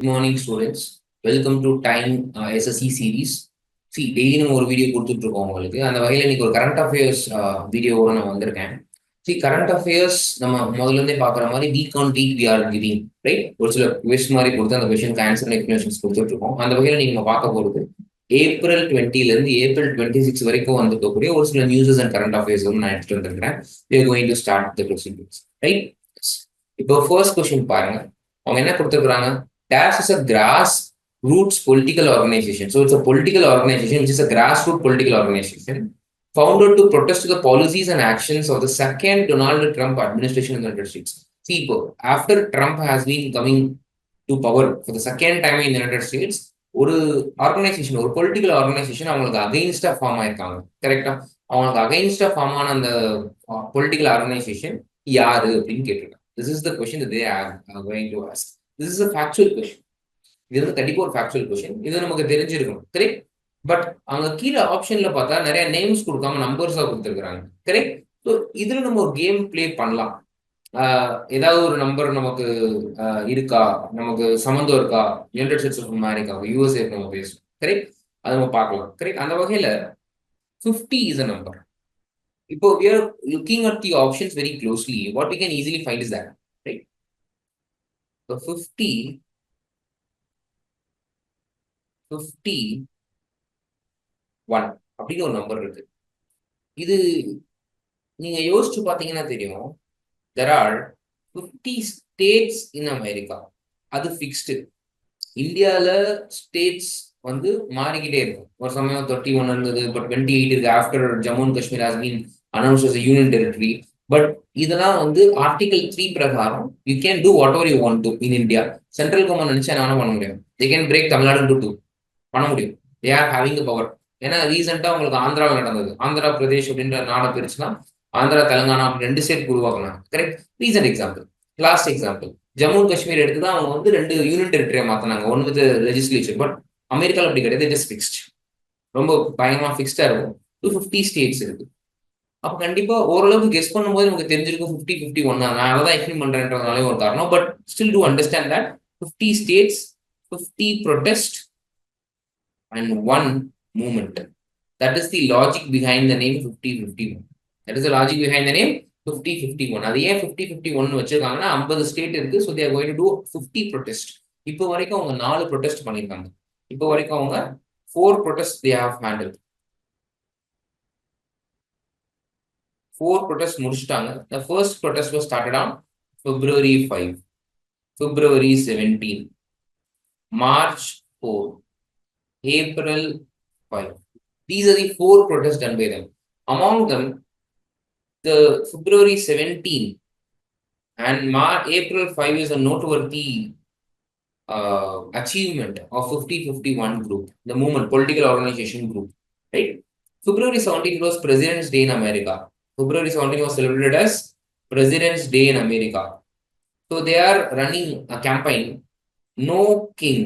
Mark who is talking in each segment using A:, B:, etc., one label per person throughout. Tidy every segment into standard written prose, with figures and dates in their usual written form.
A: morning, students. Welcome to Time SSC series. See, daily நம்ம ஒரு video கொடுத்துட்ருக்கோம் உங்களுக்கு. அந்த வகையில் இன்னைக்கு ஒரு கரண்ட் அஃபேர்ஸ் வீடியோவோட நான் வந்திருக்கேன். See, கரண்ட் அஃபேர்ஸ் நம்ம முதல்ல இருந்தே பார்க்குற மாதிரி week on week we are giving, right? ஒரு சில கொஸ்டின் மாதிரி கொடுத்து அந்த கொஸ்டினுக்கு ஆன்சர் எக்ஸ்பிளேஷன்ஸ் கொடுத்துட்ருக்கோம். அந்த வகையில் நீங்கள் நம்ம பார்க்க போகிறது April 20லேருந்து April 26 வரைக்கும் வந்துருக்கக்கூடிய ஒரு சில நியூஸஸ் அண்ட் கரண்ட் அஃபேர்ஸ் வந்து நான் எடுத்துட்டு வந்திருக்கிறேன். We are going to start the questions, right? இப்போ ஃபர்ஸ்ட் கொஸ்டின் பாருங்க. அவங்க என்ன கொடுத்துருக்காங்க? DASH is a grassroots political organization. So it's a political organization which is a grassroots political organization founded to protest the policies and actions of the second Donald Trump administration in the United States. See, after Trump has been coming to power for the second time in the United States, ஒரு organisation, ஒரு political organisation அவங்களுக்கு அகைன்ஸ்டா form ஆயிருக்காங்க. கரெக்டா? அவங்களுக்கு அகைன்ஸ்டா form ஆன அந்த political organisation யாரு அப்படின்னு கேட்டிருக்காங்க. This is the question that they are going to ask. This is a factual question. இது வந்து கண்டிப்பா ஒரு ஃபேக்சுவல் கொஸ்டின். இது நமக்கு தெரிஞ்சிருக்கணும், கரெக்ட்? பட் அங்க கீழே ஆப்ஷன்ல பார்த்தா நிறைய நேம்ஸ் கொடுக்காம நம்பர்ஸா கொடுத்துருக்காங்க, கரெக்ட்? ஸோ இதுல நம்ம ஒரு கேம் பிளே பண்ணலாம். ஏதாவது ஒரு நம்பர் நமக்கு இருக்கா, நமக்கு சம்மந்தம் இருக்கா, United States of America, USA நம்ம பேசுவோம், கரெக்ட்? அதை நம்ம பார்க்கலாம், கரெக்ட்? அந்த வகையில 50 is a number. இப்போ we are looking at the options very closely. What we can easily find is that, right? So 51 அப்படின்னு ஒரு நம்பர் இருக்கு. இது நீங்க யோசிச்சு பார்த்தீங்கன்னா தெரியும். There are 50 states in America. அது ஃபிக்ஸ்டு. இந்தியாவில் ஸ்டேட்ஸ் வந்து மாறிக்கிட்டே இருக்கும். ஒரு சமயம் 31 இருந்தது, பட் 28 இருக்கு. After Jammu and Kashmir has been announced as a union territory. But இதெல்லாம் வந்து ஆர்டிகல் 3 பிரகாரம் you can do what ever you want to in India. Central government நினைச்சா என்ன பண்ண முடியும்? They can break Tamil Nadu into 2 பண்ண முடியும். They are having the power. ஏன்னா ரீசெண்டா உங்களுக்கு ஆந்திராவில் நடந்தது. ஆந்திரா பிரதேஷ் அப்படின்ற நாடை பிரிச்சுன்னா ஆந்திரா தெலுங்கானா அப்படி 2 ஸ்டேட் உருவாக்குனாங்க, correct? Recent example, last example Jammu and Kashmir எடுத்து தான் அவங்க வந்து 2 யூனியன் டெரிட்டரியா மாத்தினாங்க. One with legislature. பட் அமெரிக்காவில் அப்படி கிடையாது. It is fixed. ரொம்ப பயங்கரமா ஃபிக்ஸ்டா இருக்கும். 250 ஸ்டேட்ஸ் இருக்கு. அப்போ கண்டிப்பா ஓரளவுக்கு கெஸ் பண்ணும்போது நமக்கு தெரிஞ்சிருக்கும் 50-51. நான் அதை தான் எக்ஸ்பிளைன் பண்றேன்றதுனாலே ஒரு காரணம். But still to understand that 50 states, 50 protest and 1 movement. That is the logic behind the name 50-51. That is the logic behind the name 50-51. அது ஏன் 50-51 வச்சிருக்காங்கன்னா 50 ஸ்டேட் இருக்கு. So they are going to do 50 protest. இப்போ வரைக்கும் அவங்க 4 protest பண்ணிருக்காங்க. இப்போ வரைக்கும் அவங்க 4 protest they have handled. 4 protest முடிச்சிட்டாங்க. The first protest was started on February 5, February 17, March 4, April 5. These are the 4 protests done by them. Among them, the February 17 and April 5 is a noteworthy achievement of 50-51 group, the movement, political organization group, right? February 17 was President's Day in America. February 17 was celebrated as President's Day in America. So they are running a campaign, No King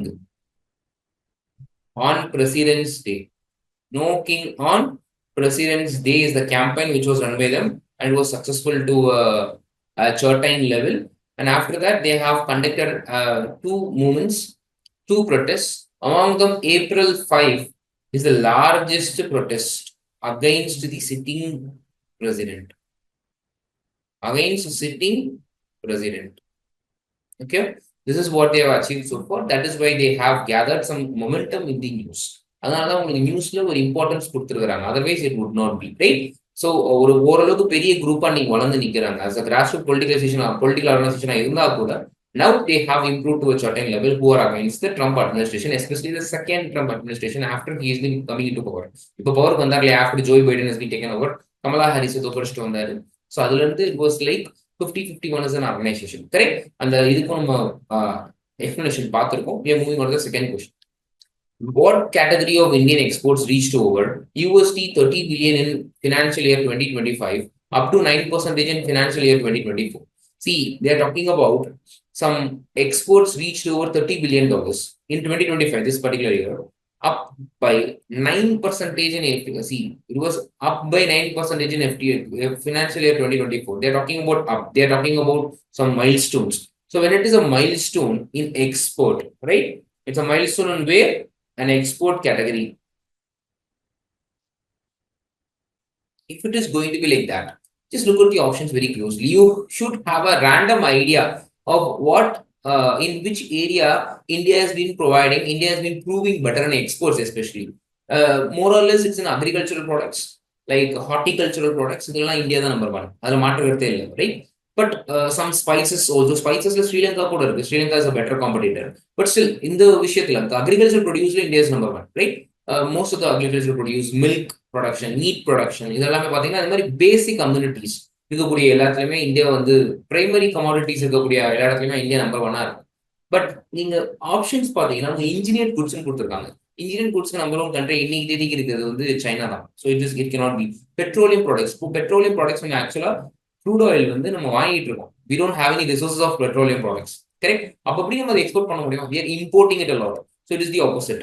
A: on President's Day. No King on President's Day is the campaign which was run by them and was successful to a certain level. And after that, they have conducted 2 movements, 2 protests. Among them, April 5 is the largest protest against the sitting president. Against the sitting president. Okay? This is what they have achieved so far. That is why they have gathered some momentum in the news. அதனால உங்களுக்கு நியூஸ்ல ஒரு importance கொடுத்துருக்காங்க. Otherwise it would not be, right? So ஒரு ஓரளவுக்கு பெரிய குரூப்பா நீங்க வளர்ந்து நிற்கிறாங்க. அஸ் அ கிராஸ்ரூட் பொலிட்டிக்கல் ஆர்கனைசேஷனா இருந்தா கூட now they have improved to a certain level who are against the Trump administration, especially the second Trump administration after he has been coming into power. இப்போ பவருக்கு வந்தார்ல, after Joe Biden has been taken over, Kamala Harris தோக்கடிச்சிட்டு வந்தாரு. So அதுல இருந்து it was like 50-51 is an organization, correct? அந்த இதுக்கும் நம்ம explanation பார்த்திருக்கோம். We are moving on to the second question. What category of Indian exports reached over $30 billion in financial year 2025 up to 9% in financial year 2024? See, they are talking about some exports reached over $30 billion in 2025, this particular year, up by 9% in FTA. See, it was up by 9% in FTA, financial year 2024. They are talking about up. They are talking about some milestones. So when it is a milestone in export, right? It's a milestone in where? An export category. If it is going to be like that, just look at the options very closely. You should have a random idea of what in which area India has been providing, India has been proving better in exports, especially. More or less, it's in agricultural products, like horticultural products. India is the number one. Right? But some spices also. Spices like Sri Lanka கூட இருக்கு. Sri Lanka is a better competitor. But still, in the விஷயத்துல, the agricultural produce, India is number one, right? Most of the agricultural produce, milk production, meat production, இதெல்லாமே பார்த்தீங்கன்னா இந்த மாதிரி பேசிக் communities இருக்கக்கூடிய எல்லாத்துலயுமே India வந்து பிரைமரி கமாடிட்டிஸ் இருக்கக்கூடிய எல்லா இடத்துலயுமே இந்தியா நம்பர் ஒன்னா இருக்கும். பட் நீங்க ஆப்ஷன்ஸ் பார்த்தீங்கன்னா இன்ஜினியர் குட்ஸ் கொடுத்துருக்காங்க. Engineer goods number one country இன்னைக்கு தேதிக்கு இருக்கிறது வந்து சைனா தான். So it cannot be petroleum products. Petroleum products actually crude oil வந்து நம்ம வாங்கிட்டு இருக்கோம். We don't have any resources of petroleum products. Correct? அப்ப எப்படி நம்ம அதை எக்ஸ்போர்ட் பண்ண முடியும்? We are importing it a lot. So it is the opposite,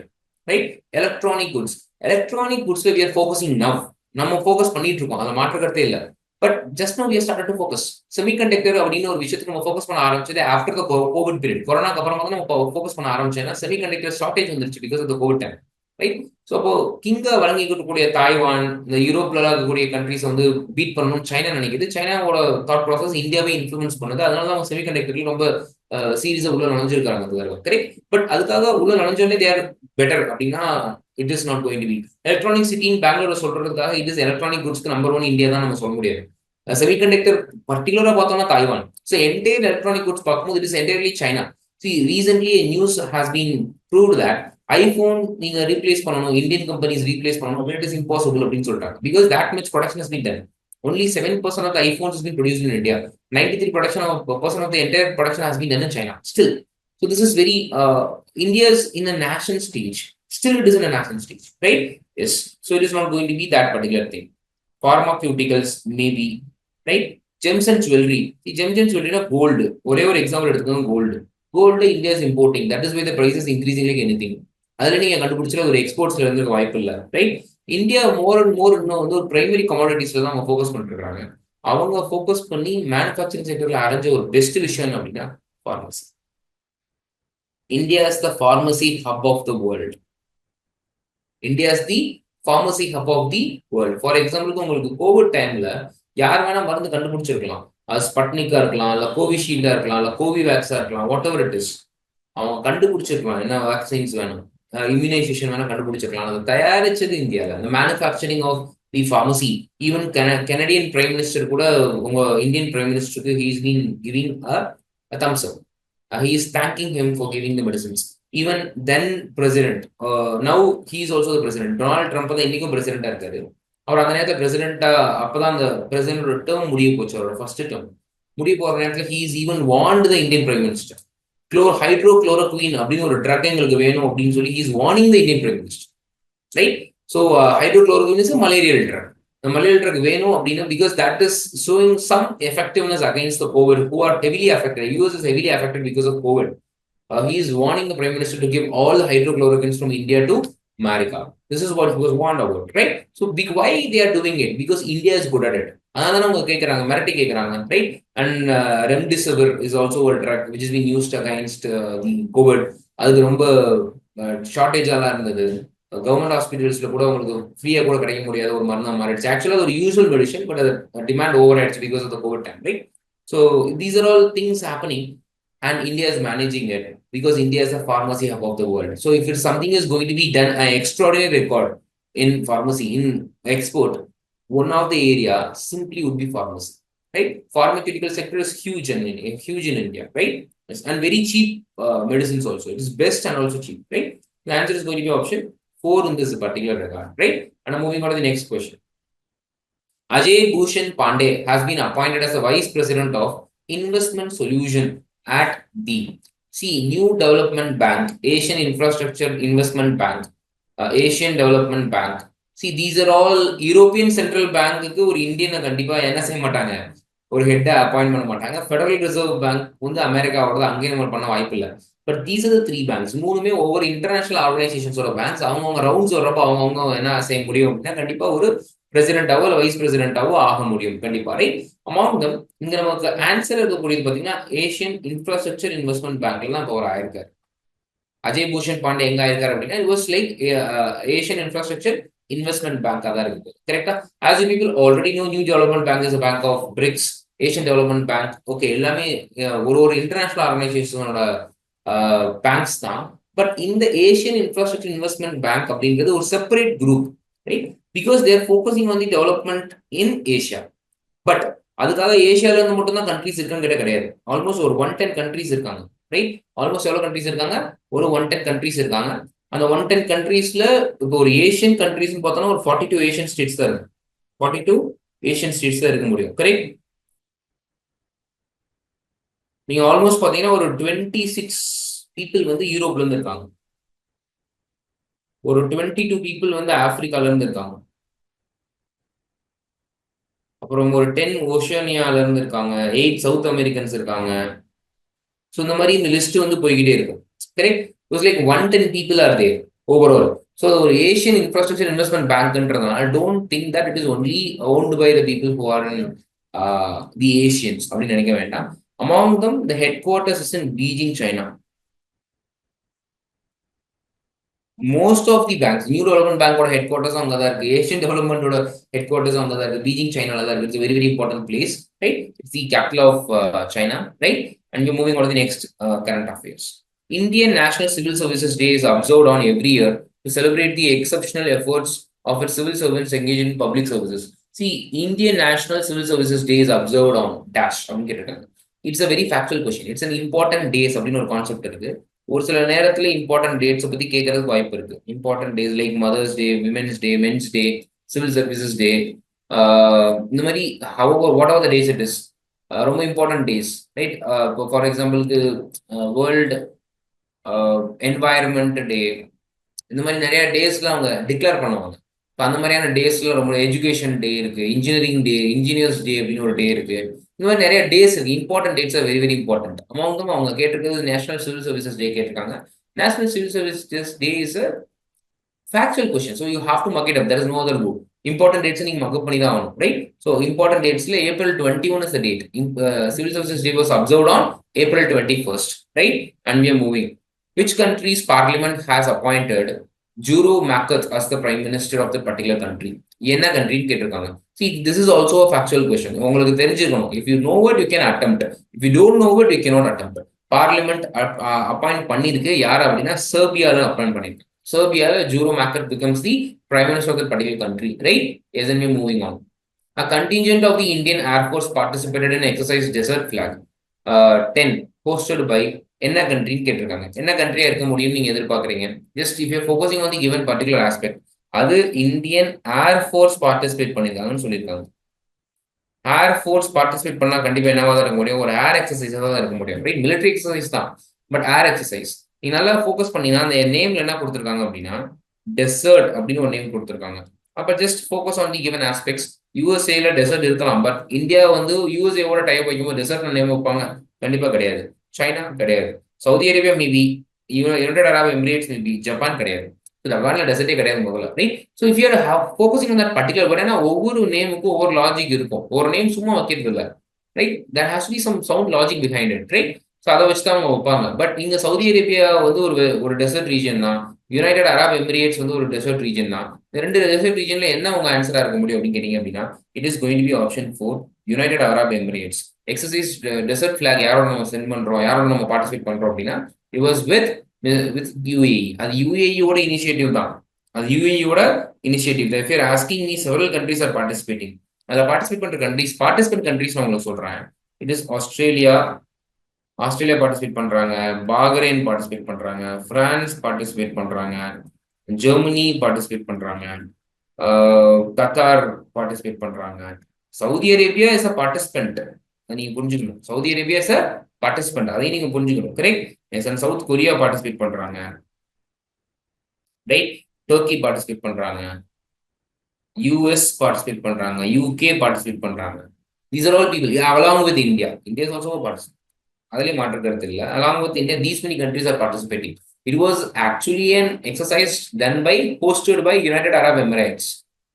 A: right? Electronic goods. Electronic குட்ஸ்ல வி ஆர் ஃபோக்கஸிங் நவ். நம்ம ஃபோக்கஸ் பண்ணிட்டு இருக்கோம், அதை மாற்றுக்கிறதே இல்லை. But just now we are started to focus. Semiconductor அப்படின்னு ஒரு விஷயத்துக்கு நம்ம ஃபோக்கஸ் பண்ண ஆரம்பிச்சது ஆஃப்டர் த கோவிட் பீரியட். கொரோனாக்கு அப்புறமா தான் நம்ம ஃபோக்கஸ் பண்ண ஆரம்பிச்சோம்னா செமிகண்டக்டர் ஷார்டேஜ் வந்துருச்சு because of the COVID time, right? So அப்போ கிங்கா வழங்கிக்கூடிய தாய்வான், இந்த யூரோப்ல இருக்கக்கூடிய கண்ட்ரிஸ் வந்து பீட் பண்ணணும்னு சைனா நினைக்குது. சைனாவோட தாட் ப்ராசஸ் இந்தியாவே இன்ஃப்ளூயன்ஸ் பண்ணுது. அதனால தான் செமிகண்டக்டர்ல ரொம்ப சீரியஸா உள்ள நுழைஞ்சிருக்காங்க. கரெக்ட்? பட் அதுக்காக உள்ள நுழைஞ்சோடனே தே ஆர் பெட்டர் அப்படின்னா it is not going to be. Electronic city in Bangalore சொல்றதுக்காக இட் இஸ் எலக்ட்ரானிக் குட்ஸ்க்கு நம்பர் ஒன் இந்தியா தான் நம்ம சொல்ல முடியாது. செமிகண்டக்டர் பர்டிகுலரா பார்த்தோம்னா Taiwan. So entire electronic goods பார்க்கும்போது it is entirely China. See, recently a news has been proved that iPhone நீங்க ரீப்ளேஸ் பண்ணணும், இந்தியன் கம்பெனிஸ் ரீப்ளேஸ் பண்ணணும், it is impossible அப்படின்னு சொல்லிட்டாங்க. Because that much production has been done. Only 7% of the iPhones has been produced in India. 93% of the entire production has been done in China. Still, so this is very India is in a nascent stage. Still, it is in a nascent stage, right? Yes. So it is not going to be that particular thing. Pharmaceuticals, maybe, right? Gems and jewelry. See, gems and jewelry, gold. ஒரே ஒரு example எடுத்துக்கோங்க, gold. Gold India is importing. That is why the price is increasing like anything. அதில் நீங்கள் கண்டுபிடிச்சா ஒரு எக்ஸ்போர்ட்ஸ்ல இருந்து வாய்ப்பு இல்லை, right? India more and more இன்னும் வந்து ஒரு பிரைமரி கமாடிட்டிஸ்ல தான் அவங்க ஃபோக்கஸ் பண்ணிருக்காங்க. அவங்க ஃபோக்கஸ் பண்ணி மேனுஃபேக்சரிங் செக்டர்ல அரைஞ்ச ஒரு பெஸ்ட் விஷயம் அப்படின்னா pharmacy. India is the pharmacy hub of the world. India is the pharmacy hub of the world. For எக்ஸாம்பிளுக்கு உங்களுக்கு கோவிட் டைம்ல யார் வேணா மருந்து கண்டுபிடிச்சிருக்கலாம். அது ஸ்பட்னிக்கா இருக்கலாம், இல்லை கோவிஷீல்டா இருக்கலாம், இல்லை கோவிவேக்ஸா இருக்கலாம், வாட் எவர் இட் இஸ். அவங்க கண்டுபிடிச்சிருக்கலாம் என்ன வேக்சின்ஸ் வேணும், இம்யூனைசேஷன் வேணா கண்டுபிடிச்சிருக்கலாம். அதை தயாரிச்சது இந்தியாவில். இந்த manufacturing of the pharmacy. Even Canadian prime minister கூட உங்க இந்தியன் பிரைம் மினிஸ்டருக்கு he is been giving a thumbs up. He is thanking him for giving the medicines. Even then president, now he is also the president. Donald Trump தான் இன்னைக்கும் பிரசிடென்டா இருக்காரு. அவர் அந்த நேரத்தில் பிரசிடென்டா அப்பதான் அந்த பிரசிடென்டோட டேர்ம் முடிய போச்சு, அவரோட ஃபர்ஸ்ட் டேர்ம் முடிய போற நேரத்தில் he is even warned the Indian prime minister. Hydroxychloroquine அப்படின்னு ஒரு ட்ரக் எங்களுக்கு வேணும் அப்படின்னு சொல்லி he is warning the Indian prime minister, right? So hydroxychloroquine is malarial drug. இந்த மலேரியல் ட்ரக் வேணும் அப்படின்னா because that is showing some effectiveness against the COVID who are heavily affected. US is heavily affected because of COVID. He is warning the Prime Minister to give all the hydrochloroquines from India to America. This is what he was warned about, right? So why they are doing it? Because India is good at it. Another அவங்க கேக்குறாங்க, மிரட்டி கேக்குறாங்க, right? And remdesivir is also a drug which is being used against the COVID. அது ரொம்ப shortage எல்லாம் இருந்தது. Government ஹாஸ்பிட்டல்ஸ்ல கூட உங்களுக்கு ஃப்ரீயா கூட கிடைக்க முடியாத ஒரு மருந்தா மாறிடுச்சு. ஆக்சுவலா ஒரு யூஸ்வல் மெடிசன், பட் அது டிமாண்ட் ஓவர் ஆயிடுச்சு because of the COVID time, right? So these are all things happening. And India is managing it because India is a pharmacy hub of the world. So if something is going to be done, an extraordinary record in pharmacy, in export, one of the area simply would be pharmacy, right? Pharmaceutical sector is huge in India, right? And very cheap medicines also. It is best and also cheap, right? The answer is going to be option 4 in this particular regard, right? And I'm moving on to the next question. Ajay Bhushan Pandey has been appointed as the Vice President of Investment Solution at the New Development Bank, Asian Infrastructure Investment Bank, Asian Development Bank. These are all European Central Bank க்கு ஒரு இந்தியனை கண்டிப்பா என்ன செய்ய மாட்டாங்க, ஒரு ஹெட்டை appoint பண்ண மாட்டாங்க. Federal reserve bank வந்து அமெரிக்காவோட, அங்கேயும் நம்ம பண்ண வாய்ப்பு இல்லை. But these are the 3 banks. மூணுமே ஒவ்வொரு இன்டர்நேஷனல் ஆர்கனைசேஷன்ஸோட பேங்க்ஸ். அவங்கவுங்க ரவுண்ட்ஸ் வர்றப்போ அவங்கவுங்க என்ன செய்ய முடியும் அப்படின்னா கண்டிப்பா ஒரு பிரசிடென்டாவோ இல்லை வைஸ் பிரசிடென்டாவோ ஆக முடியும் கண்டிப்பா. ரைட்? அமாங் தம் இங்க நமக்கு ஆன்சர் இருக்கக்கூடியது பாத்தீங்கன்னா ஏஷியன் இன்ஃப்ராஸ்ட்ரக்சர் இன்வெஸ்ட்மெண்ட் பேங்க்ல இப்போ அவர் ஆயிருக்காரு. அஜய் பூஷன் பாண்டே எங்க ஆயிருக்காரு அப்படின்னா it was like Asian infrastructure investment பேங்கா தான் இருக்கு. கரெக்டா? As you people already know New Development Bank is Bank of BRICS, Asian Development Bank. Okay, எல்லாமே ஒரு இன்டர்நேஷனல் ஆர்கனைசேஷனோட பேங்க்ஸ் தான். பட் இந்த ஏஷியன் இன்ஃப்ராஸ்ட்ரக்சர் இன்வெஸ்ட்மெண்ட் பேங்க் அப்படிங்கிறது ஒரு separate group, right? Because there focusing on the development in Asia. But அதுக்காக ஏஷியால இருந்து மட்டும் தான் கண்ட்ரிஸ் இருக்கான்னு கிடையாது. ஆல்மோஸ்ட் ஒரு 110 கண்ட்ரிஸ் இருக்காங்க, ரைட்? ஆல்மோஸ்ட் எவ்வளவு கண்ட்ரிஸ் இருக்காங்க? ஒரு 110 கண்ட்ரிஸ் இருக்காங்க. அந்த 110 கண்ட்ரீஸ்ல இப்போ ஒரு ஏஷியன் கண்ட்ரிஸ்னு பார்த்தோம்னா ஒரு 42 ஏஷியன் ஸ்டேட்ஸ் தான் இருக்கு. 42 ஏஷியன் ஸ்டேட்ஸ் தான் இருக்க முடியும், கரெக்ட்? நீங்க ஆல்மோஸ்ட் பாத்தீங்கன்னா ஒரு 26 பீப்புள் வந்து யூரோப்ல இருந்து இருக்காங்க, ஒரு 22 பீப்புள் வந்து ஆப்பிரிக்கால இருந்து இருக்காங்க, அப்புறம் ஒரு 10 ஓஷியானியால இருந்து இருக்காங்க, 8 சவுத் அமெரிக்கன்ஸ் இருக்காங்க. ஸோ இந்த மாதிரி இந்த லிஸ்ட் வந்து போய்கிட்டே இருக்கும், correct? It's like 110 people are there overall. So ஒரு ஏஷியன் இன்ஃப்ராஸ்ட்ரக்சர் இன்வெஸ்ட்மெண்ட் பேங்க்ன்றதுனால don't think that it is only owned by the people who are in the Asians அப்படின்னு நினைக்க வேண்டாம். Among them the headquarters is in Beijing, China. Most of the banks, new development பேங்கோட headquarters அங்கே தான் இருக்கு, Asian டெவலப்மெண்டோட head quarters அங்கே தான் இருக்கு, பீஜிங் சைனால தான் இருக்கு. It's very very important place, right? It's the capital of China, right? And we're moving on to the next current affairs. Indian National Civil Services Day is observed on every year to celebrate the exceptional efforts of its civil servants engaged in public services. See, Indian National Civil Services Day is observed on dash. It's a very factual question. It's an important day. அப்படின்னு ஒரு concept இருக்கு. ஒரு சில நேரத்துல important டேட்ஸை பத்தி கேட்கறதுக்கு வாய்ப்பு இருக்கு. Important days like mother's day, women's day, men's day, civil services day, இந்த மாதிரி what are the days it is ரொம்ப இம்பார்ட்டன்ட் டேஸ், ரைட்? இப்போ ஃபார் எக்ஸாம்பிளுக்கு வேர்ல்டு என்வாயர்மெண்ட் டே, இந்த மாதிரி நிறைய டேஸ்ல அவங்க டிக்ளேர் பண்ணுவாங்க. இப்போ அந்த மாதிரியான டேஸ்ல ரொம்ப எஜுகேஷன் டே இருக்கு, இன்ஜினியரிங் டே, இன்ஜினியர்ஸ் டே அப்படின்னு ஒரு டே இருக்கு. இந்த மாதிரி நிறைய டேஸ் இருக்கு. Important dates are very very important. அமௌங்கும் அவங்க கேட்டிருக்கிறது நேஷனல் சிவில் சர்வீசஸ் டே கேட்டிருக்காங்க. National civil services day is a factual question, so you have to mug it up. There is no other rule. Important dates நீங்க mug up பண்ணி தான் ஆகணும், ரைட்? ஸோ இம்பார்ட்டன்ட் டேட்ஸ்ல April 21 is the date. Civil services day was observed on April 21st, right? And we are moving. Which country's parliament has appointed Juro Makat as the prime minister of the particular country? என்ன கண்ட்ரின்னு கேட்டிருக்காங்க. See, this is also a factual question. உங்களுக்கு தெரிஞ்சுக்கணும். If you know it, you can attempt. If you don't know it, you cannot attempt. Parliament appoint பண்ணிருக்கு யார் அப்படின்னா சர்பியால appoint பண்ணிருக்கு. Serbia, Juro Makat becomes the prime minister of that particular country, right? Yes, and we're moving on. A contingent of the Indian Air Force participated in exercise Desert Flag 10 hosted by என்ன கண்ட்ரின்னு கேட்டிருக்காங்க. என்ன கண்ட்ரியா இருக்க முடியும் நீங்க எதிர்பார்க்குறீங்க? Just if you focusing on the given particular aspect, அது Indian air force participate பண்ணியிருக்காங்கன்னு சொல்லியிருக்காங்க. ஏர் ஃபோர்ஸ் பார்ட்டிசிபேட் பண்ணா கண்டிப்பா என்னவா தான் இருக்க முடியும்? ஒரு ஏர் எக்ஸசைஸா தான் இருக்க முடியும், ரைட்? மிலிட்டரி எக்ஸசைஸ் தான், பட் ஏர் எக்ஸசைஸ். நீங்க நல்லா ஃபோக்கஸ் பண்ணீங்கன்னா அந்த நேம்ல என்ன கொடுத்துருக்காங்க அப்படின்னா டெசர்ட் அப்படின்னு ஒரு நேம் கொடுத்துருக்காங்க. அப்ப just focus on the given aspects. யூஎஸ்ஏல டெசர்ட் இருக்கலாம், பட் இந்தியா வந்து யூஎஸ்ஏவோட டைப் வைக்கும்போது டெசர்ட் நேம் வைப்பாங்க? கண்டிப்பா கிடையாது. சைனா கிடையாது. Saudi Arabia maybe, united Arab Emirates maybe, Japan கிடையாது. ஜப்பான்ல டெசர்ட்டே கிடையாது முதல்ல, right? So if you focusing on that particular word, ஏன்னா ஒவ்வொரு நேமுக்கும் ஒவ்வொரு லாஜிக் இருக்கும். ஒரு நேம் சும்மா வைக்கிறது இல்லை, right? There has to be some sound logic behind it, right? So அதை வச்சு தான் அவங்க வைப்பாங்க. பட் இங்க சவுதி அரேபியா வந்து ஒரு டெசர்ட் ரீஜன் தான், யுனைடெட் அரப் எமிரேட்ஸ் வந்து ஒரு டெசர்ட் ரீஜன் தான். இந்த ரெண்டு டெசர்ட் ரீஜன்ல என்ன உங்க ஆன்சரா இருக்க முடியும் அப்படின்னு கேட்டீங்க அப்படின்னா it is going to be option 4, United Arab Emirates. Exercise desert flag யாரோட நம்ம சென்ட் பண்றோம், யாரோட நம்ம பார்ட்டிசிபேட் பண்றோம் அப்படின்னா இட் வாஸ் வித் UAE. அது UAE-யோட இனிஷியேட்டிவ் தான். அது UAE-யோட இனிஷியேட்டிவ் தான். If you are asking me, several countries R participating. அதில் பார்ட்டிசிபேட் பண்ற கண்ட்ரீஸ், பார்ட்டிசிபேட் கண்ட்ரீஸ் நான் உங்களுக்கு சொல்றேன். இட் இஸ் ஆஸ்திரேலியா பார்ட்டிசிபேட் பண்றாங்க, பஹ்ரைன் பார்ட்டிசிபேட் பண்றாங்க, பிரான்ஸ் பார்ட்டிசிபேட் பண்றாங்க, ஜெர்மனி பார்ட்டிசிபேட் பண்றாங்க, கத்தார் பார்ட்டிசிபேட் பண்றாங்க. Saudi Arabia is a participant, நீங்க புரிஞ்சுக்கணும். Saudi Arabia is a participant, அதையும் நீங்க புரிஞ்சுக்கணும், கரெக்ட்? சவுத் கொரியா பார்ட்டிசிபேட் பண்றாங்க, ரைட்? டர்க்கி பார்ட்டிசிபேட் பண்றாங்க, யூஎஸ் பார்ட்டிசிபேட் பண்றாங்க, யூகே பார்ட்டிசிபேட் பண்றாங்க. These are all people, yeah, along with India. India is also a participant. அதிலே மாற்று கருத்து இல்லை. Along with India, these many countries are participating. It was actually an exercise done by, hosted by United Arab Emirates.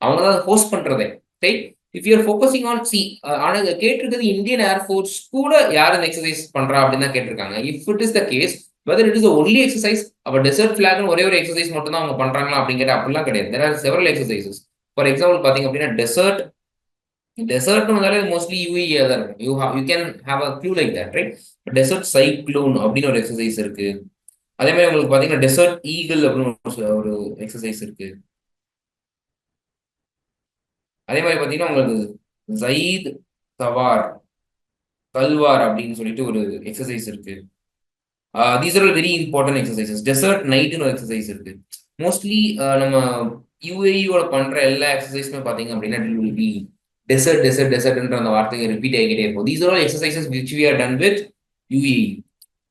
A: அவங்க தான் host பண்றதே, right? If you are focusing on C, ஆனா கேட்டிருக்கிறது Indian air force கூட யார் இந்த எக்ஸசைஸ் பண்றா அப்படின்னு தான் கேட்டிருக்காங்க. If it is the case, whether it is only exercise, அப்ப டெசர்ட் ஃபிளாக்னு ஒரே ஒரு எக்ஸசைஸ் மட்டும் தான் அவங்க பண்றாங்களா அப்படிங்கிற அப்படிலாம் கிடையாது. There are several exercises. For example பாத்தீங்க அப்படின்னா டெசர்ட்னு வந்தாலே மோஸ்ட்லி யூஏஇ தான் இருக்கும். You can have a clue like that, right? Desert cyclone அப்படின்னு ஒரு எக்ஸசைஸ் இருக்கு. அதே மாதிரி உங்களுக்கு பாத்தீங்கன்னா டெசர்ட் ஈகிள் அப்படின்னு ஒரு எக்ஸசைஸ் இருக்கு. அதே மாதிரி பாத்தீங்கன்னா உங்களுக்கு ஜயீத் தல்வார் அப்படின்னு சொல்லிட்டு ஒரு எக்ஸசைஸ் இருக்கு. These are very important exercises. Desert நைட்னு ஒரு எக்ஸசைஸ் இருக்கு. மோஸ்ட்லி நம்ம யூஏஇயோட பண்ற எல்லா எக்ஸசைஸுமே பாத்தீங்க அப்படின்னா டெசர்ட்ன்ற அந்த வார்த்தையை ரிப்பீட் ஆகிட்டே இருக்கும். These are all exercises which we are done with UAE.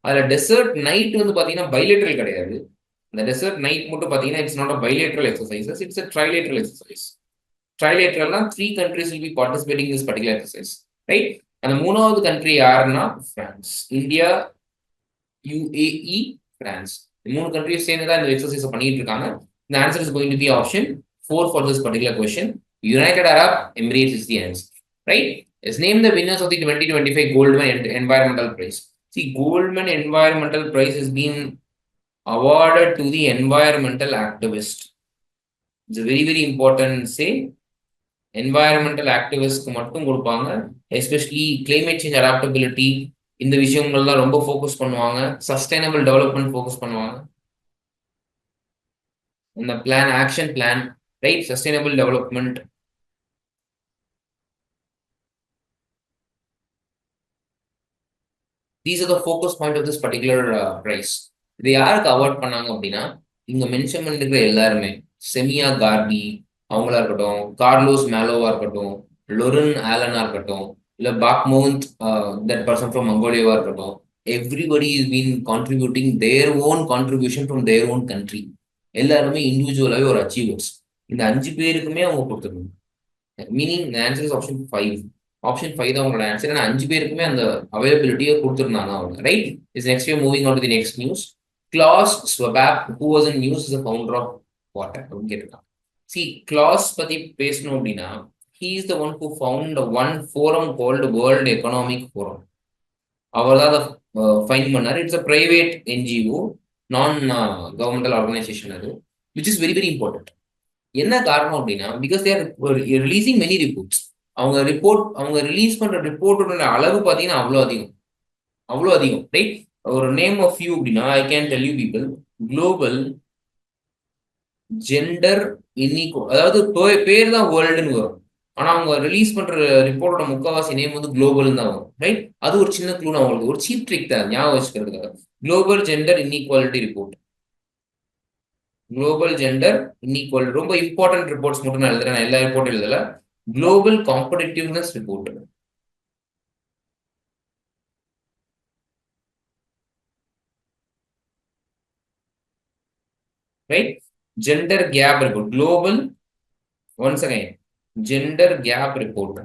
A: அதுல டெசர்ட் நைட் வந்து பாத்தீங்கன்னா பைலேட்ரல் கிடையாது. இந்த டெசர்ட் நைட் மட்டும் பாத்தீங்கன்னா it's not a bilateral exercises, it's a trilateral exercise. ட்ரைலேட்ரல்னா 3 countries will be participating in this particular exercise, right? அந்த மூணாவது கண்ட்ரி யாருன்னா பிரான்ஸ். India, UAE, France. இந்த 3 countries சேர்ந்து தான் இந்த எக்ஸசைஸ் பண்ணிட்டு இருக்காங்க. The answer is going to be option 4 for this particular question. United Arab Emirates is the answer, right? Let's name the winners of the 2025 Goldman Environmental Prize. See, Goldman Environmental Prize has been awarded to the environmental activist. It's a very, very important say. Environmental ஆக்டிவிஸ்ட்க்கு மட்டும் கொடுப்பாங்க. Especially climate change adaptability இந்த விஷயங்கள்லாம் ரொம்ப focus பண்ணுவாங்க. Sustainable development focus பண்ணுவாங்க. இந்த plan, action plan, right? Sustainable development. These are the focus point of this particular prize. இது யாருக்கு அவார்ட் பண்ணாங்க அப்படின்னா, இங்க மென்ஷன் பண்ணிருக்கிற எல்லாருமே, செமியா கார்டி அவங்களா இருக்கட்டும், கார்லோஸ் மேலோவா இருக்கட்டும், லொரின் ஆலனா இருக்கட்டும், இல்ல பாக்மோந்த் தட் பர்சன் ஃப்ரம் மங்கோலியாவா இருக்கட்டும், everybody is been contributing their own contribution from their own country. எல்லாருமே இண்டிவிஜுவலாகவே ஒரு அச்சீவர்ஸ். இந்த 5 பேருக்குமே அவங்க கொடுத்துருக்காங்க. Meaning answer is option 5. Option 5 தான் அவங்களோட ஆன்சர். ஏன்னா 5 பேருக்குமே அந்த அவைலபிலிட்டியை கொடுத்துருந்தாங்க அவங்க, right? Is next moving on to the next news. Klaus Schwab who was in news is the founder of water அப்படின்னு கேட்டிருக்காங்க. See, Klaus பத்தி பேசணும் அப்படின்னா, he is the one who found one forum called World Economic Forum. அவர் தான் அதை find பண்ணாரு. It's a private NGO, non governmental organisation அது, which is very very important. என்ன காரணம் அப்படின்னா, because they're releasing many reports. அவங்க ரிலீஸ் பண்ற ரிப்போர்ட்டோட அளவு பார்த்தீங்கன்னா அவ்வளோ அதிகம், ரைட்? ஒரு நேம் ஆஃப் யூ அப்படின்னா, I can tell you people, global gender inequal, அதாவது பேர் தான் வேர்ல்டுன்னு வரும், ஆனா அவங்க ரிலீஸ் பண்ற ரிப்போர்ட்டோட முக்கால்வாசி நேம் வந்து குளோபல் தான் வரும், ரைட்? அது ஒரு சின்ன க்ளூ, அவங்களுக்கு ஒரு சீப் ட்ரிக் தான் ஞாபகம் வச்சுக்கிறதுக்காக. Global gender inequality report, global gender inequality ரொம்ப இம்பார்ட்டன்ட் ரிப்போர்ட்ஸ் மட்டும் நான் எழுதுறேன், எல்லா ரிப்போர்ட்டும் எழுதல. Global competitiveness report, right? Gender gap report, global, once again, gender gap report,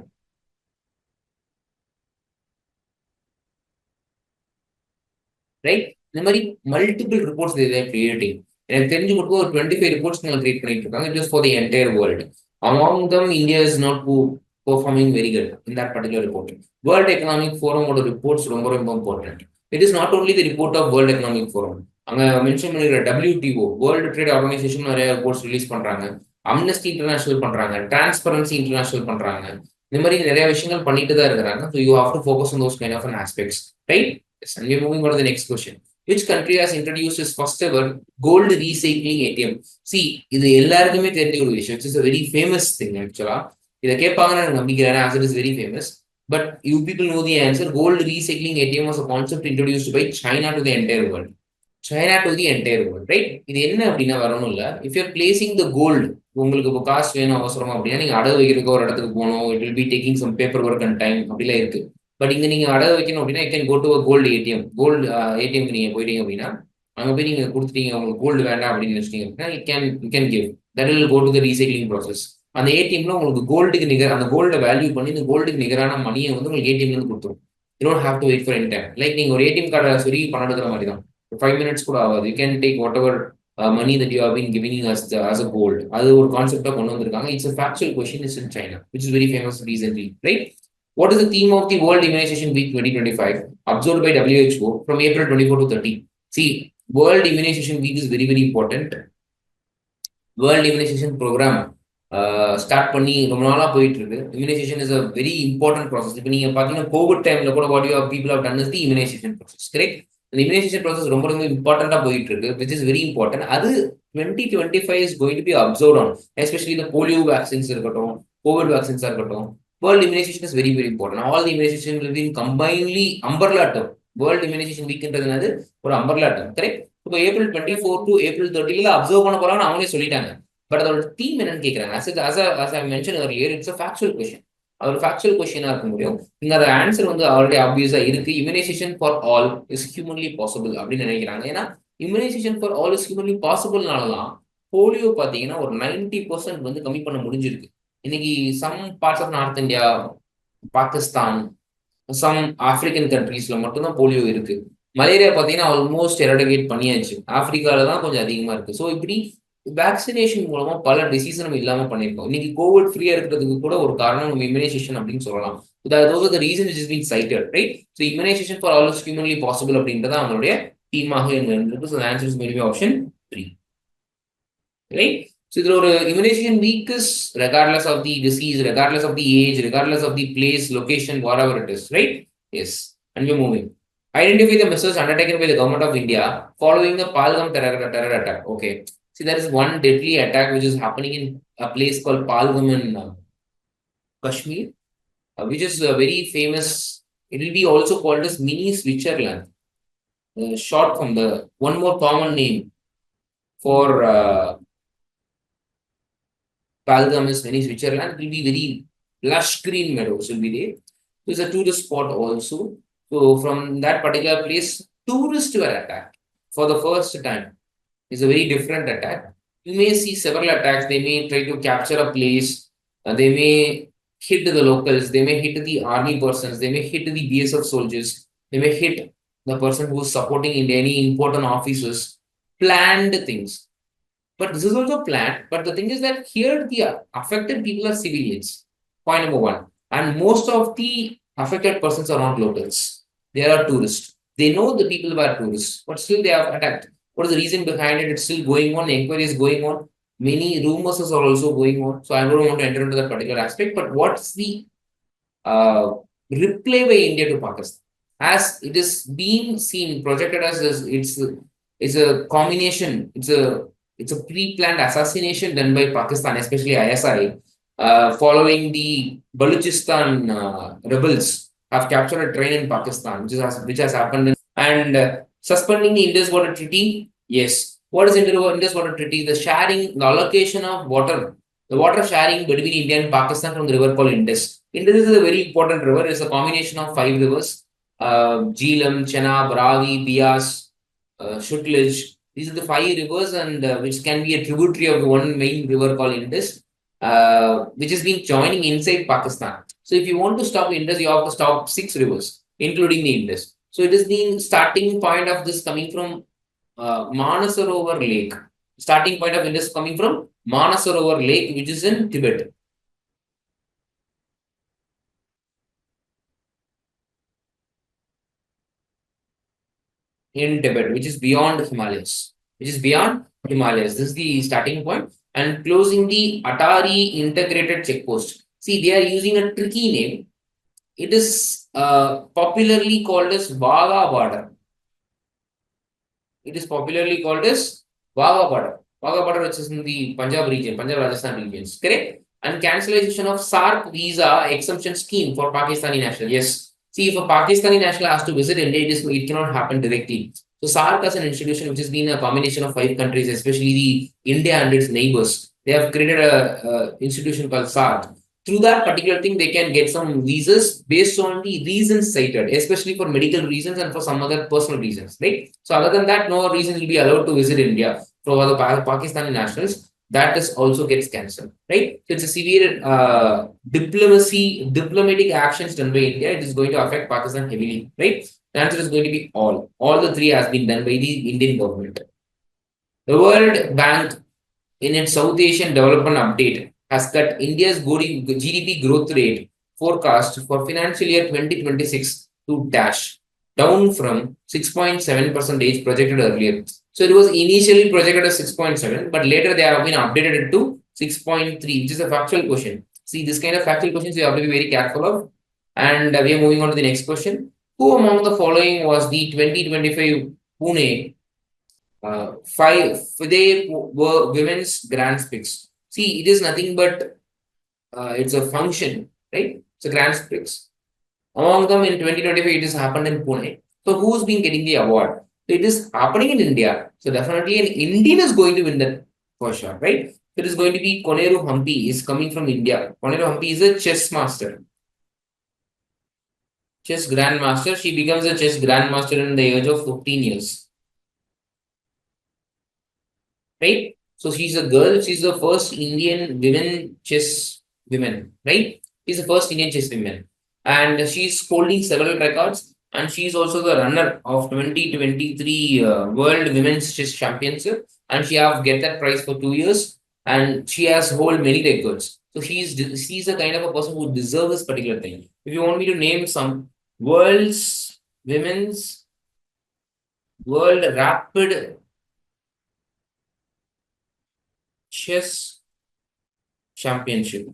A: right? இந்த மாதிரி மல்டிபிள் ரிப்போர்ட்ஸ் கிரியேட்டிங். எனக்கு தெரிஞ்சு மட்டும் ஒரு 25 ரிப்போர்ட்ஸ் கிரியேட் பண்ணிட்டு இருக்காங்க. It is for the entire world. Among them, India is not performing very good in that particular report. World Economic Forum ஓட reports ரொம்ப ரொம்ப important. It is not only the report of World Economic Forum. அங்க mention பண்ணிக்கிற WTO, World Trade Organization நிறைய reports release பண்றாங்க, Amnesty International பண்றாங்க, Transparency International பண்றாங்க. இந்த மாதிரி நிறைய விஷயங்கள் பண்ணிட்டு தான் இருக்கிறாங்க. So you have to focus on those kind of an aspects, right? And we are moving on to the next question. Which country has introduced its first ever gold recycling ATM? See, இது எல்லாருக்குமே தெரிஞ்ச ஒரு விஷயம். It's a very famous thing actually. இதை கேட்பாங்கன்னு எனக்கு நம்பிக்கிறேன். Answer is very famous. But you people know the answer. Gold recycling ATM was a concept introduced by China to the entire world. China to the entire world, right? இது என்ன அப்படின்னா வரணும் இல்ல. If you are placing the gold, உங்களுக்கு இப்போ காசு வேணும் அவசரம் அப்படின்னா நீங்க அடகு வைக்கிறதுக்கு ஒரு இடத்துக்கு போகணும். It will be taking some paperwork and time அப்படிலாம் இருக்கு. பட் இங்க நீங்க அடகு வைக்கணும் அப்படின்னா you can go to a gold ATM. Gold ஏடிஎம்க்கு நீங்க போயிட்டீங்க அப்படின்னா அங்க போய் நீங்க கொடுத்துட்டீங்க, உங்களுக்கு கோல்டு வேண்டாம் அப்படின்னு நினைச்சிட்டீங்க அப்படின்னா you can give. That will go to the recycling process. அந்த ஏடிஎம்ல உங்களுக்கு கோல்டுக்கு நிகர், அந்த கோல்டை வேல்யூ பண்ணி இந்த கோல்டுக்கு நிகரான மணியை வந்து உங்களுக்கு ஏடிஎம்ல இருந்து கொடுத்துரும். You don't have to wait for any time. Like நீங்க ஒரு ஏடிஎம் கார்டை சரி பணம் எடுக்கிற மாதிரி தான். 5 minutes கூட ஆகாது. You can take whatever money that you have been giving as a gold. That's a concept of it's a factual question. It's in China, which is very famous recently, right? What is the theme of the World Immunization Week 2025, observed by WHO from April 24 to 30? See, World Immunization Week is very, very important. World Immunization Program start பண்ணி ரொம்ப நாளா போயிட்டு இருக்கு. Immunization is a very important process. இப்போ நீங்க பாத்தீங்கன்னா Covid டைம்ல கூட what you have people have done is the immunization process, correct? The immunization process ரொம்ப ரொம்ப இம்பார்ட்டண்டா போயிட்டு இருக்கு, which is very important. அது 2025 is going to be observed on, especially the polio vaccines இருக்கட்டும், COVID vaccines இருக்கட்டும். World immunization is very, very important. All the immunization will be combinedly umbrella term. World Immunization Week என்றது ஒரு umbrella term, correct? இப்போ April 24 to April 30 observe பண்ண போறாங்கன்னு அவங்களே சொல்லிட்டாங்க. But அதோட தீம் என்னன்னு கேட்கறாங்க. as I mentioned earlier, it's a factual question. அது ஒரு factual questionஆ இருக்க முடியும். இங்க அந்த ஆன்சர் ஆல்ரெடி ஆப்வியஸா இருக்கு. Immunisation for all is humanly possible அப்படின்னு நினைக்கிறாங்க. ஏன்னா immunisation for all is humanly பாசிபிள்னாலதான் போலியோ பாத்தீங்கன்னா ஒரு 90% கம்மி பண்ண முடிஞ்சிருக்கு. இன்னைக்கு some parts of north India, Pakistan, some African கண்ட்ரீஸ்ல மட்டும்தான் போலியோ இருக்கு. மலேரியா பாத்தீங்கன்னா ஆல்மோஸ்ட் எரடிகேட் பண்ணியாச்சு. ஆப்பிரிக்கால தான் கொஞ்சம் அதிகமா இருக்கு. ஸோ இப்படி வேக்சினேஷன் மூலமா பல டிசீஸ் நம்ம இல்லாம பண்ணிருக்கோம். இன்னைக்கு கோவிட் ஃப்ரீயா இருக்கிறதுக்கு கூட ஒரு காரணம் நம்ம இம்யூனைசேஷன் அப்படின்னு சொல்லலாம். those are the reasons which is being cited, right? So immunization for all is humanly possible அப்படின்றத அவங்களுடைய தீமாக இருக்கு. So the answer is going to be option 3, right? So இதுல ஒரு immunization week is regardless of the disease, regardless of the age, regardless of the place, location, whatever it is, right? Yes. And we're moving. Identify the measures undertaken by the government of India following the Pahalgam terror attack. Okay. See, there is one deadly attack which is happening in a place called Pahalgam in Kashmir, which is very famous. It will be also called as mini Switzerland, short from the one more common name for Pahalgam is mini Switzerland. It will be very lush green meadows will be there. It's a tourist spot also. So from that particular place, tourists were attacked for the first time. It's a very different attack. You may see several attacks. They may try to capture a place. They may hit the locals. They may hit the army persons. They may hit the BSF soldiers. They may hit the person who is supporting in any important offices. Planned things. But this is also planned. But the thing is that here the affected people are civilians. Point number 1. And most of the affected persons are not locals. They are tourists. They know the people were tourists, but still they are attacked. What is the reason behind it? It's still going on. Inquiry is going on. Many rumors are also going on. So I don't want to enter into that particular aspect. But what's the reply by India to Pakistan? As it is being seen, projected as this, it's a combination. It's a pre-planned assassination done by Pakistan, especially ISI, following the Balochistan rebels have captured a train in Pakistan, which has happened. And suspending the Indus Water Treaty, yes. What is Indus Water Treaty? The sharing, the allocation of water, the water sharing between India and Pakistan from the river called Indus. Indus is a very important river. It's a combination of 5 rivers: Jhelum, Chenab, Ravi, Bias, Sutlej. These are the 5 rivers, and which can be a tributary of the one main river called Indus, which is being joining inside Pakistan. So if you want to stop Indus, you have to stop 6 rivers, including the Indus. So it is the starting point of this coming from Manasarovar Lake. Starting point of Indus coming from Manasarovar Lake, which is in Tibet. In Tibet, which is beyond Himalayas. This is the starting point. And closing the Atari integrated checkpost. See, they are using a tricky name. It is popularly called as Wagah border. It is popularly called as Wagah border. Wagah border, which is in the Punjab region, Punjab Rajasthan regions, correct? And cancellation of SARC visa exemption scheme for Pakistani national. Yes. See, if a Pakistani national has to visit India, it cannot happen directly. So SARC as an institution, which has been a combination of 5 countries, especially the India and its neighbors, they have created a institution called SARC. Through that particular thing, they can get some visas based on the reasons cited, especially for medical reasons and for some other personal reasons, right? So other than that, no reason will be allowed to visit India for the Pakistani nationals. That is also gets cancelled, right? So it's a severe diplomatic actions done by India. It is going to affect Pakistan heavily, right? The answer is going to be all. All the 3 has been done by the Indian government. The World Bank, in its South Asian Development Update, has cut India's GDP growth rate forecast for financial year 2026 to dash, down from 6.7% projected earlier. So it was initially projected as 6.7, but later they have been updated it to 6.3, which is a factual question. See, this kind of factual questions you have to be very careful of. And we are moving on to the next question. Who among the following was the 2025 Pune they were women's Grand Prix? See, it is nothing but it's a function, right? It's a Grand Prix. Among them in 2025, it has happened in Pune. So who's been getting the award? So it is happening in India. So definitely an Indian is going to win that for sure, right? So it is going to be Koneru Hampi is coming from India. Koneru Hampi is a chess master. Chess grandmaster. She becomes a chess grandmaster in the age of 15 years. Right? So she's a girl. She's the first Indian women chess women, right? She's the first Indian chess woman. And she's holding several records. And she's also the runner of 2023 World Women's Chess Championship. And she have get that prize for 2 years. And she has hold many records. So she's the kind of a person who deserves this particular thing. If you want me to name some world's women's world rapid chess championship,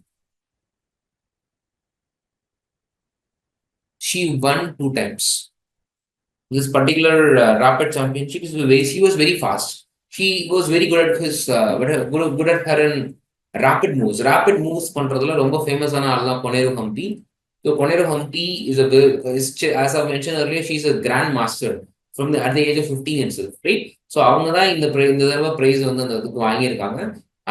A: she won 2 times. This particular rapid championship she was very fast. She was very good at his good at her in rapid moves. Rapid moves பண்றதுல ரொம்ப ஃபேமஸான ஆள் தான் Koneru Hampi. So Koneru Hampi as I mentioned earlier, she's a grand master at the age of 15 itself, right? So அவங்க தான் இந்த தடவை price வந்து அந்த இதுக்கு வாங்கியிருக்காங்க.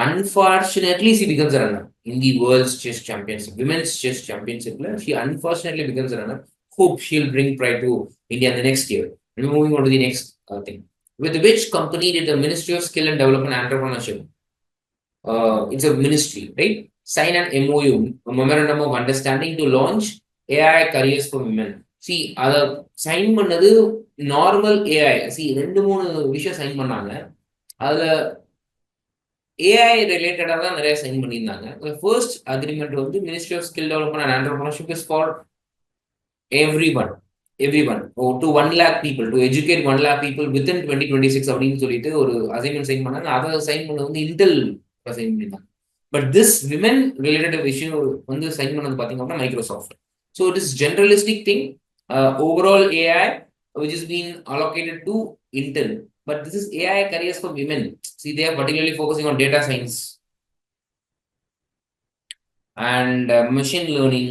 A: Unfortunately, she becomes a runner in the World's Chess Championship, Women's Chess Championship. She unfortunately becomes a runner. Hope she'll bring pride to India in the next year. And we're moving on to the next thing. With which company did the Ministry of Skill and Development and Entrepreneurship? It's a ministry, right? Sign an MOU, a memorandum of understanding to launch AI careers for women. See, அதை sign பண்ணது normal AI. See, 2-3 விஷயம் sign பண்ணாங்க. அதுல AI ரிலேட்டடா தான் நிறைய sign பண்ணியிருந்தாங்க. First agreement வந்து Ministry of Skill Development and Entrepreneurship is for everyone to 1 lakh people, to educate 1 lakh people within 2026 அப்படின்னு சொல்லிட்டு ஒரு அசைன்மெண்ட் சைன் பண்ணாங்க. அதை சைன் பண்ணது வந்து இன்டெல் சைன் பண்ணியிருந்தாங்க. பட் திஸ் விமன் ரிலேட்டட் விஷயம் வந்து சைன் பண்ணது பார்த்தீங்க அப்படின்னா Microsoft. So it is generalistic thing, overall AI which is being allocated to Intel. But this is AI careers for women. See, they are particularly focusing on data science and machine learning.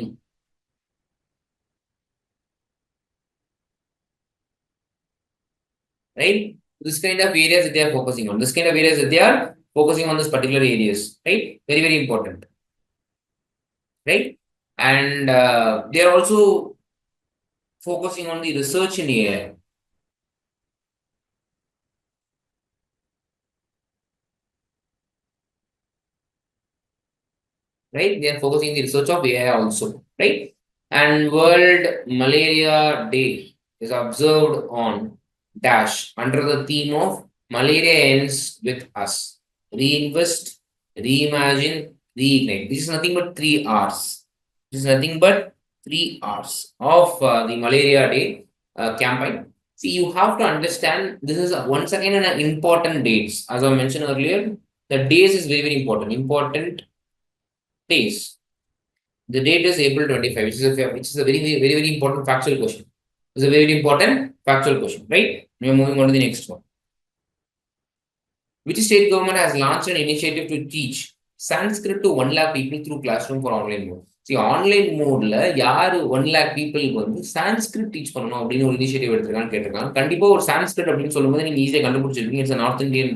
A: Right? This kind of areas that they are focusing on. This kind of areas that they are focusing on this particular areas. Right? Very, very important. Right? And they are also focusing on the research in AI. Right? They are focusing on the research of AI also. Right? And World Malaria Day is observed on dash under the theme of Malaria Ends with Us. Reinvest, reimagine, reignite. This is nothing but 3 R's. This is nothing but 3 R's of the Malaria Day campaign. See, you have to understand this is once again an important dates. As I mentioned earlier, the days is very, very important. Important days. The date is April 25, which is a very, very, very important factual question. It's a very important factual question, right? We're moving on to the next one. Which state government has launched an initiative to teach Sanskrit to 1 lakh people through classroom for online mode? See, online mode la யாரு 1 lakh people வந்து Sanskrit teach பண்ணணும் அப்படின்னு ஒரு initiative எடுத்துருக்கான்னு கேட்டிருக்காங்க. கண்டிப்பா ஒரு Sanskrit அப்படின்னு சொல்லும்போது நீங்க ஈஸியா கண்டுபிடிச்சிருப்பீங்க. இட்ஸ் நார்த் இந்தியன்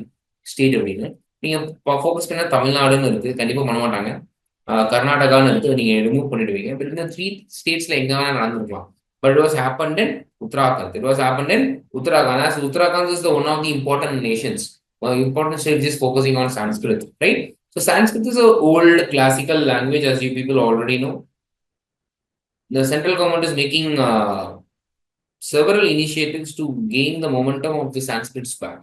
A: ஸ்டேட் அப்படின்னு. நீங்க ஃபோக்கஸ் பண்ணா தமிழ்நாடுன்னு இருக்கு, கண்டிப்பா பண்ண மாட்டாங்க. கர்நாடகான்னு இருக்கு, நீங்க ரிமூவ் பண்ணிடுவீங்க. பட் இந்த 3 ஸ்டேட்ஸ்ல எங்க வேணா நடந்திருக்கலாம். But it was happened in Uttarakhand. It was happened in Uttarakhand. As Uttarakhand is the one of the important nations. Important state is focusing on Sanskrit, right? So Sanskrit is an old classical language, as you people already know. The central government is making several initiatives to gain the momentum of the Sanskrit back.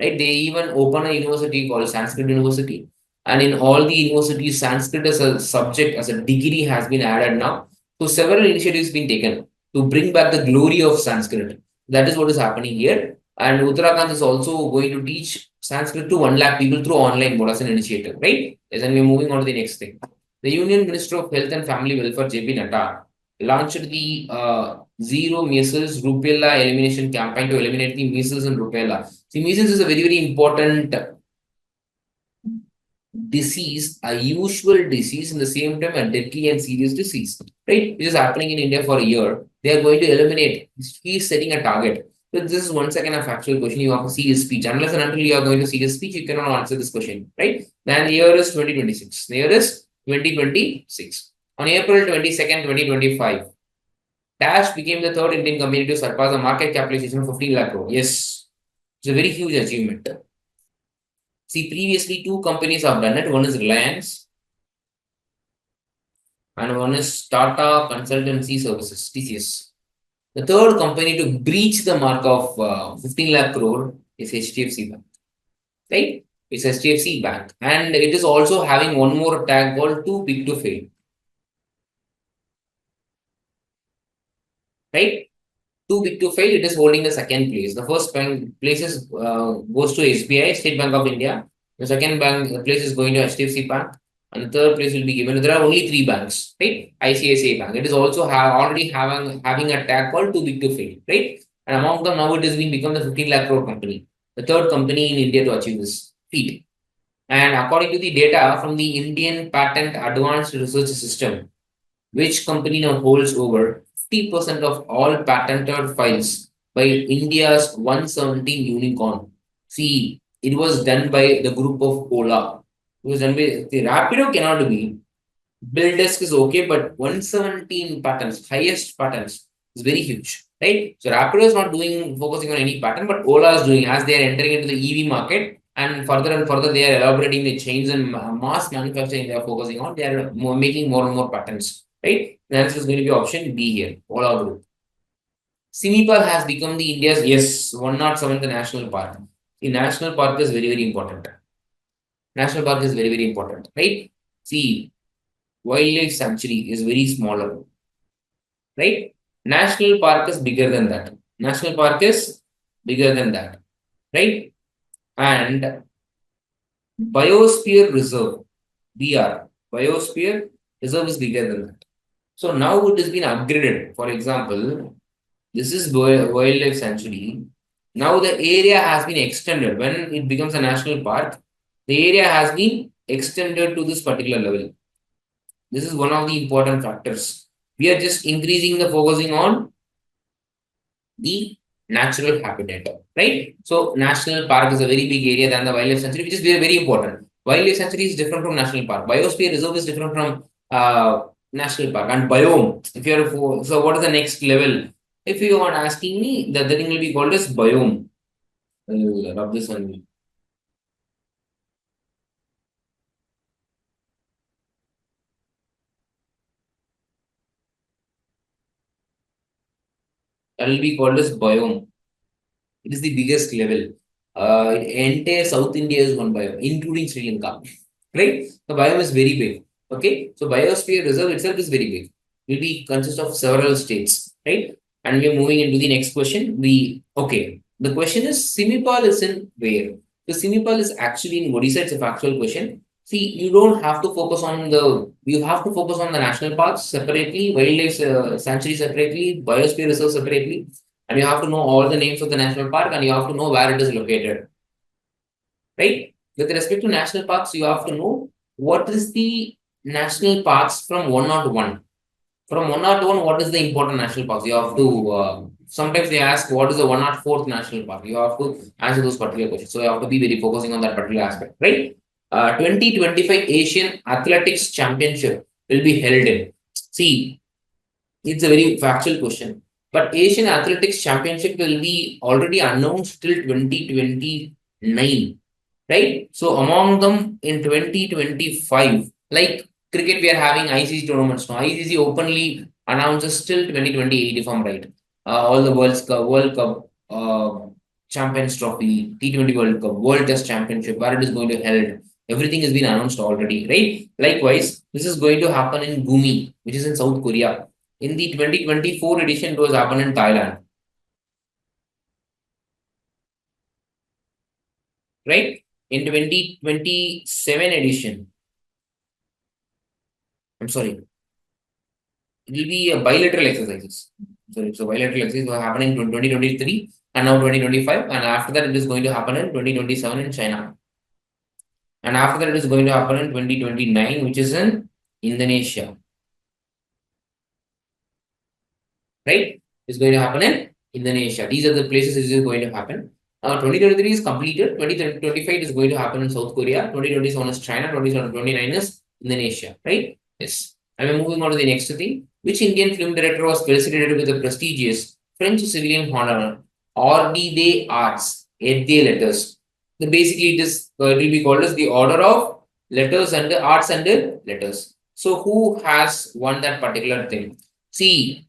A: right? They even open a university called Sanskrit University. And in all the universities, Sanskrit as a subject, as a degree has been added now. So several initiatives been taken to bring back the glory of Sanskrit. That is what is happening here. And Uttarakhand is also going to teach Sanskrit to 1 lakh people through online mode as an initiative, right? Yes, and we're moving on to the next thing. The Union Minister of Health and Family Welfare, JP Natta, launched the Zero Measles Rubella Elimination Campaign to eliminate the measles and rubella. See, measles is a very, very important disease, a usual disease, in the same time a deadly and serious disease, right? Which is happening in India for a year. They are going to eliminate. He is setting a target. So this is once again a factual question. You have to see his speech. Unless and until you are going to see his speech, you cannot answer this question, right? Then the year is 2026. The year is 2026. On April 22nd, 2025, Dash became the third Indian company to surpass the market capitalization of 15 lakh crore. Yes, it's a very huge achievement. See, previously two companies have done it. One is Reliance and one is Tata Consultancy Services, TCS. The third company to breach the mark of 15 lakh crore is HDFC Bank, right? It's HDFC Bank, and it is also having one more tag called too big to fail, right? Too big to fail, it is holding the second place. The first bank places goes to SBI, State Bank of India. The second place is going to HDFC Bank, and the third place will be given. There are only three banks, right? ICICI Bank. It is also already having a tag called too big to fail, right? And among them now it has been become the 15 lakh crore company, the third company in India to achieve this feat. And according to the data from the Indian Patent Advanced Research System, which company now holds over 50% of all patented files by India's 117 unicorn. See, it was done by the group of Ola. It was done by the Rapido cannot be. BillDesk is okay, but 117 patents, highest patents, is very huge, right? So Rapido is not focusing on any patent, but Ola is doing, as they are entering into the EV market, and further they are elaborating the chains and mass manufacturing they are focusing on. They are making more and more patents, right? The answer is going to be option B here, Ola Group. Simipal has become the India's 107th national park. The national park is very, very important. National park is very, very important, right? See, wildlife sanctuary is very smaller, right? National park is bigger than that. National park is bigger than that, right? And Biosphere Reserve, BR, Biosphere Reserve is bigger than that. So now it has been upgraded. For example, this is wildlife sanctuary. Now the area has been extended. When it becomes a national park, the area has been extended to this particular level. This is one of the important factors. We are just increasing the focusing on the natural habitat, right? So national park is a very big area than the wildlife sanctuary, which is very, very important. Wildlife sanctuary is different from national park. Biosphere reserve is different from national park. And biome, if you are so what is the next level? If you are asking me, the thing will be called as biome. I'll rub this on me. That will be called as biome. It is the biggest level. Entire South India is one biome, including Sri Lanka. Right? The biome is very big. Okay. So biosphere reserve itself is very big. Will be consist of several states, right? And we are moving into the next question. The question is Simipal is in where? The Simipal is actually in Odisha. It's a factual question. See, you don't have to focus on you have to focus on the national parks separately, wildlife sanctuary separately, biosphere reserve separately, and you have to know all the names of the national park and you have to know where it is located, right? With respect to national parks, you have to know what is the national parks from 101. From 101, what is the important national parks? You have to, sometimes they ask what is the 104th national park? You have to answer those particular questions. So you have to be very focusing on that particular aspect, right? 2025 Asian Athletics Championship will be held in. See, it's a very factual question. But Asian Athletics Championship will be already announced till 2029, right? So among them in 2025, like cricket, we are having ICC tournaments now. ICC openly announces till 2028, if I'm right. All the World Cup Champions Trophy, T20 World Cup, World Test Championship, where it is going to held. Everything has been announced already, right? Likewise, this is going to happen in Gumi, which is in South Korea. In the 2024 edition, it was happened in Thailand, right? In 2027 edition, I'm sorry, it will be a bilateral exercises. Sorry, so bilateral exercises will happen in 2023 and now 2025, and after that, it is going to happen in 2027 in China. And after that, it is going to happen in 2029, which is in Indonesia, right? It's going to happen in Indonesia. These are the places this is going to happen. 2023 is completed. 2025 is going to happen in South Korea. 2027 is China. 2029 is Indonesia, right? Yes. And we're moving on to the next thing. Which Indian film director was felicitated with the prestigious French civilian honor RBIGRADEB Arts et des Letters? Basically, it will be called as the Order of Letters and the Arts and the Letters. So, who has won that particular thing? See,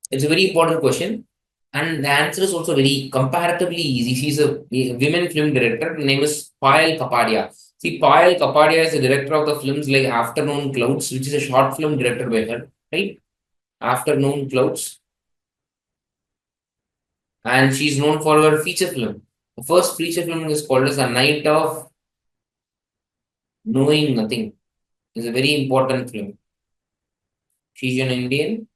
A: it's a very important question, and the answer is also very comparatively easy. She's a women film director. Her name is Payal Kapadia. See, Payal Kapadia is the director of the films like Afternoon Clouds, which is a short film directed by her, right? Afternoon Clouds. And she's known for her feature film. The first feature film is called as A Night of Knowing Nothing. It's a very important film. She's an Indian.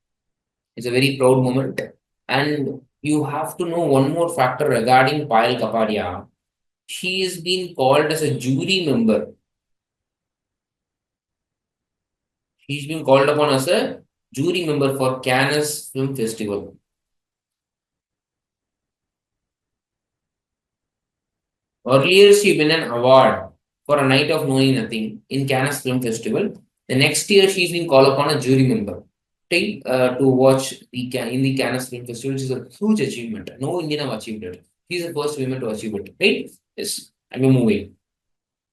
A: It's a very proud moment. And you have to know one more factor regarding Payal Kapadia. She is being called as a jury member. She's been called upon as a jury member for Cannes Film Festival. Earlier, she won an award for A Night of Knowing Nothing in Cannes Film Festival. The next year, she's been called upon a jury member to watch in the Cannes Film Festival, which is a huge achievement. No Indian have achieved it. She's the first woman to achieve it, right? Yes. And we're moving.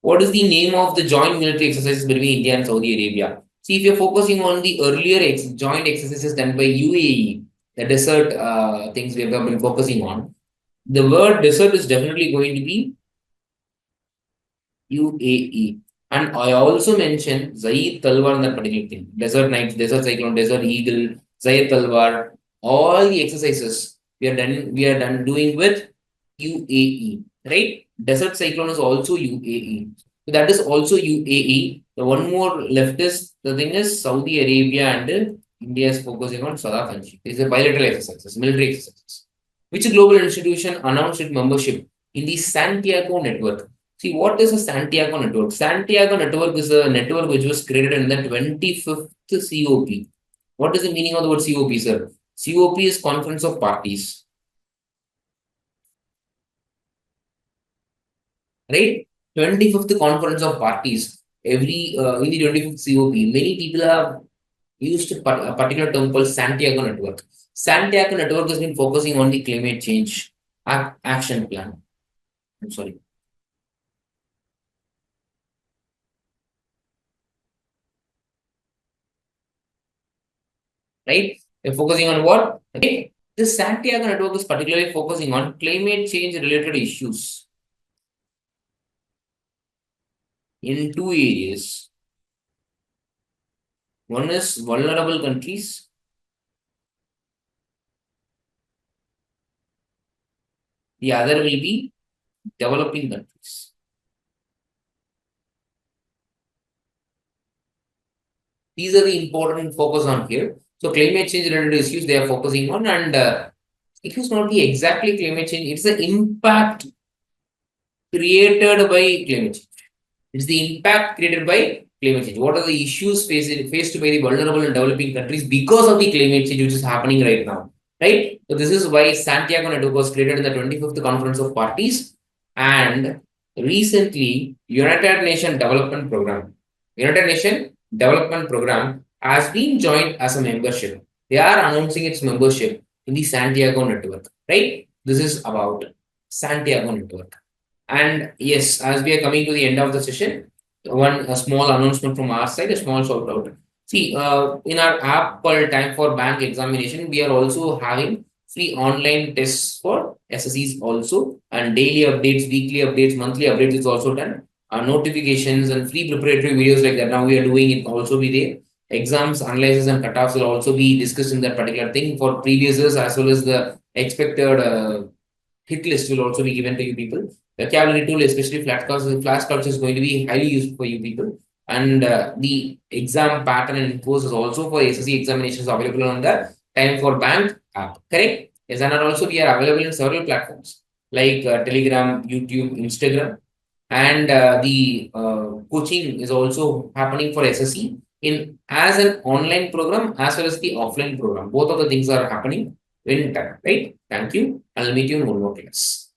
A: What is the name of the joint military exercises between India and Saudi Arabia? See, if you're focusing on the earlier joint exercises done by UAE, the desert things we have been focusing on, the word desert is definitely going to be UAE. And I also mentioned Zayed Talwar in that particular thing. Desert Nights, Desert Cyclone, Desert Eagle, Zayed Talwar, all the exercises we are doing with UAE, right? Desert Cyclone is also UAE. So that is also UAE. The one more left is the thing is Saudi Arabia and India is focusing on South country. These are bilateral exercises, military exercises. Which global institution announced its membership in the Santiago network? See, what is a Santiago network? Santiago network is a network which was created in the 25th COP. What is the meaning of the word COP, sir? COP is Conference of Parties. Right? 25th Conference of Parties. In the 25th COP, many people have used a particular term called Santiago network. Santiago network has been focusing on the climate change action plan. I'm sorry. Right? They're focusing on what? Okay. This Santiago network is particularly focusing on climate change related issues in two areas. One is vulnerable countries. The other will be developing countries. These are the important focus on here. So climate change related issues they are focusing on, and it is not the exactly climate change, it's the impact created by climate change. It's the impact created by climate change. What are the issues faced by the vulnerable and developing countries because of the climate change which is happening right now? Right? So this is why Santiago network was created in the 25th Conference of Parties, and recently United Nations Development Program. United Nations Development Program has been joined as a membership. They are announcing its membership in the Santiago network. Right? This is about Santiago network. And yes, as we are coming to the end of the session, a small announcement from our side, a small shout out. See, in our app called Time for Bank Examination, we are also having free online tests for SSCs also, and daily updates, weekly updates, monthly updates is also done. Notifications and free preparatory videos like that now we are doing it also be there. Exams, analysis and cutoffs will also be discussed in that particular thing for previous years, as well as the expected hit list will also be given to you people. Vocabulary tool, especially flashcards is going to be highly useful for you people. And the exam pattern and course is also for SSC examinations available on the Time for Bank app. Correct? Yes, and also we are available in several platforms like Telegram, YouTube, Instagram, and the coaching is also happening for SSC in as an online program as well as the offline program. Both of the things are happening in time, right? Thank you. I'll meet you in one more class.